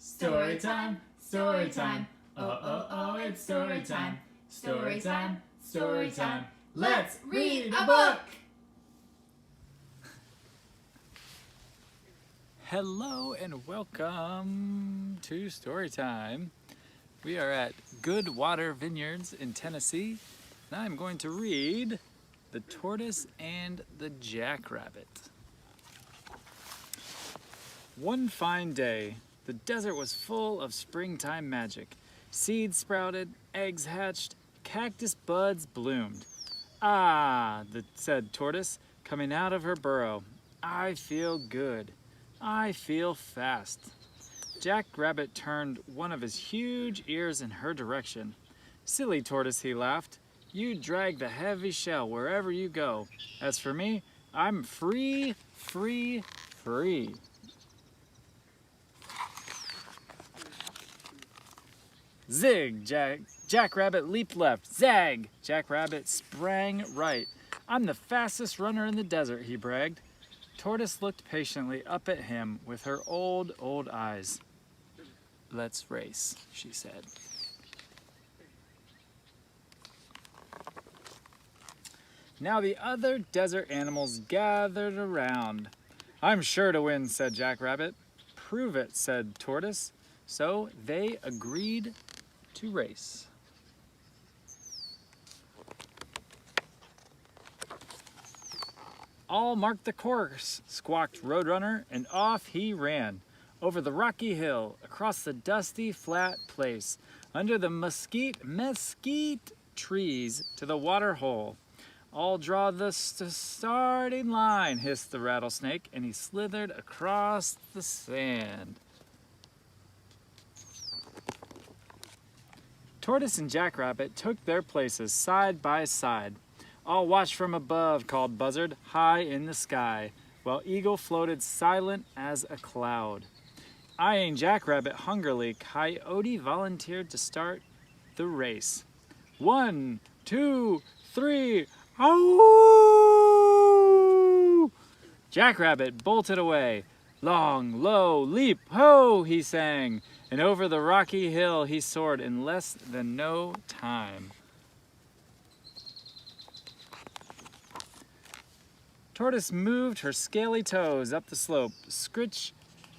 Story time, story time. Oh, oh, oh, it's story time. Story time, story time. Let's read a book! Hello and welcome to Storytime. We are at Good Water Vineyards in Tennessee, and I'm going to read The Tortoise and the Jackrabbit. One fine day, the desert was full of springtime magic. Seeds sprouted, eggs hatched, cactus buds bloomed. Ah, said Tortoise, coming out of her burrow. I feel good. I feel fast. Jackrabbit turned one of his huge ears in her direction. Silly Tortoise, he laughed. You drag the heavy shell wherever you go. As for me, I'm free, free, free. Zig! Jackrabbit leaped left. Zag! Jackrabbit sprang right. I'm the fastest runner in the desert, he bragged. Tortoise looked patiently up at him with her old eyes. Let's race, she said. Now the other desert animals gathered around. I'm sure to win, said Jackrabbit. Prove it, said Tortoise. So they agreed to race. All marked the course, squawked Roadrunner, and off he ran. Over the rocky hill, across the dusty flat place, under the mesquite trees to the water hole. I'll draw the starting line, hissed the rattlesnake, and he slithered across the sand. Tortoise and Jackrabbit took their places side by side. I'll watch from above, called Buzzard, high in the sky, while Eagle floated silent as a cloud. Eyeing Jackrabbit hungrily, Coyote volunteered to start the race. 1, 2, 3, ow! Jackrabbit bolted away. Long, low, leap, ho, he sang, and over the rocky hill he soared in less than no time. Tortoise moved her scaly toes up the slope. Scritch,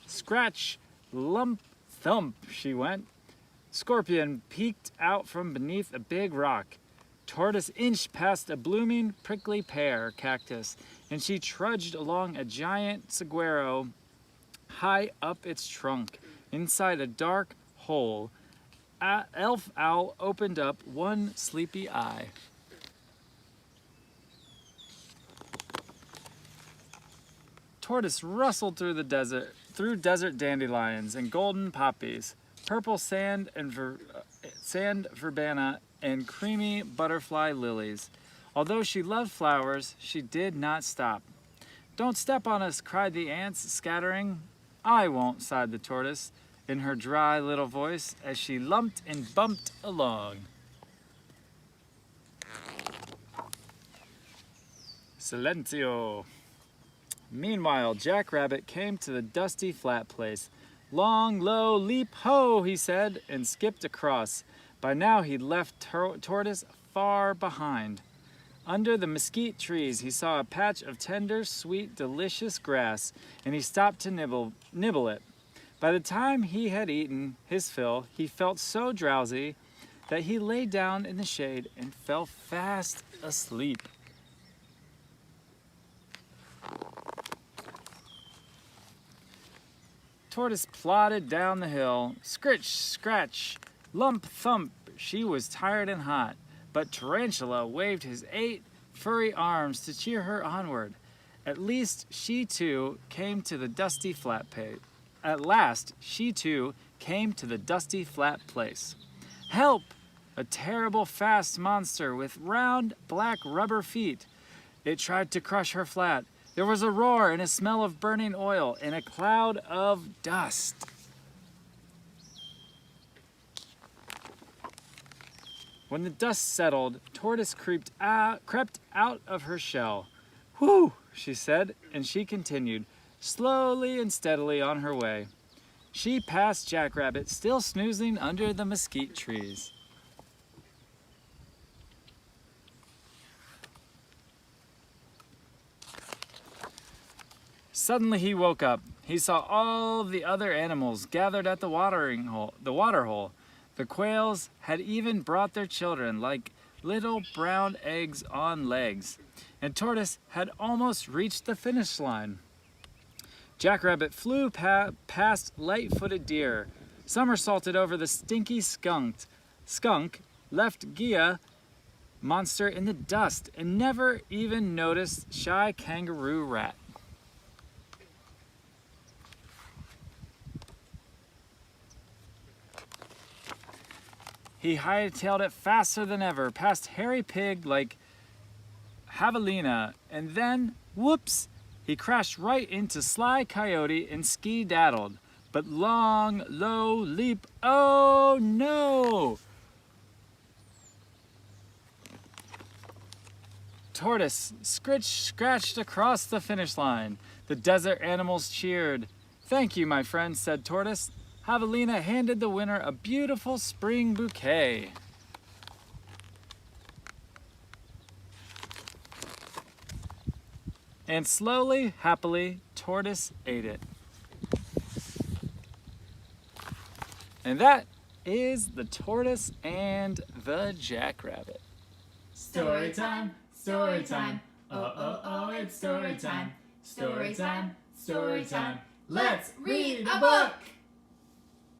scratch, lump, thump, she went. Scorpion peeked out from beneath a big rock. Tortoise inched past a blooming, prickly pear cactus, and she trudged along a giant saguaro high up its trunk. Inside a dark hole, Elf Owl opened up one sleepy eye. Tortoise rustled through the desert, through desert dandelions and golden poppies, purple sand verbena, and creamy butterfly lilies. Although she loved flowers, she did not stop. Don't step on us, cried the ants, scattering. I won't, sighed the tortoise in her dry little voice as she lumped and bumped along. Silencio. Meanwhile, Jackrabbit came to the dusty flat place. Long, low, leap, ho, he said, and skipped across. By now he'd left Tortoise far behind. Under the mesquite trees, he saw a patch of tender, sweet, delicious grass, and he stopped to nibble it. By the time he had eaten his fill, he felt so drowsy that he lay down in the shade and fell fast asleep. Tortoise plodded down the hill. Scritch, scratch, lump, thump. She was tired and hot, but Tarantula waved his 8 furry arms to cheer her onward. At last, she too came to the dusty flat place. Help! A terrible fast monster with round, black rubber feet. It tried to crush her flat. There was a roar and a smell of burning oil and a cloud of dust. When the dust settled, Tortoise crept out of her shell. Whew, she said, and she continued, slowly and steadily on her way. she passed Jackrabbit still snoozing under the mesquite trees. Suddenly he woke up. He saw all of the other animals gathered at the water hole. The quails had even brought their children like little brown eggs on legs. And Tortoise had almost reached the finish line. Jackrabbit flew past light-footed deer, somersaulted over the stinky skunk, left Gia monster in the dust, and never even noticed shy kangaroo rat. He hightailed it faster than ever, past hairy pig like Javelina, and then, whoops, he crashed right into Sly Coyote and ski-daddled. But long, low leap, oh no! Tortoise scratched across the finish line. The desert animals cheered. "Thank you, my friend," said Tortoise. Javelina handed the winner a beautiful spring bouquet. And slowly, happily, Tortoise ate it. And that is the Tortoise and the Jackrabbit. Story time, story time. Oh, oh, oh, it's story time. Story time, story time. Let's read a book!